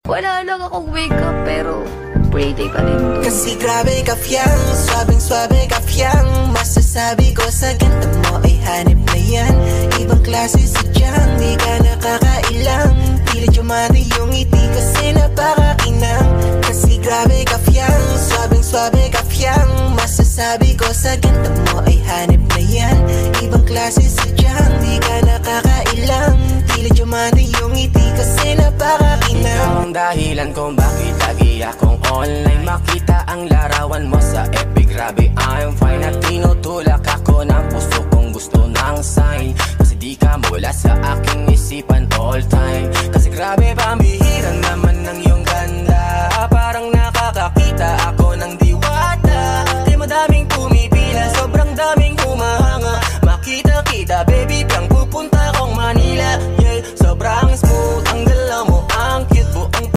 Wala lang akong wake up pero payday pa rin to. Kasi grabe ka fiyang, swabing-swabe ka fiyang. Masasabi ko sa ganda mo ay hanip na yan. Ibang klase sadyang, di ka nakakailang. Tila Jomari yung ngiti kasi napakakinang. Kasi grabe ka fiyang, swabing-swabe ka fiyang. Masasabi ko sa ganda mo ay hanip na yan. Ibang klase sadyang, di ka nakakailang. Tila Jomari yung ngiti kasi napakakinang. Ang dahilan kung bakit lagi akong online. Makita ang larawan mo sa FB, grabe I'm fine. At tinutulak ako ng puso kong gusto ng sign. Kasi di ka mawala sa aking isipan all time. Kasi grabe pambihira naman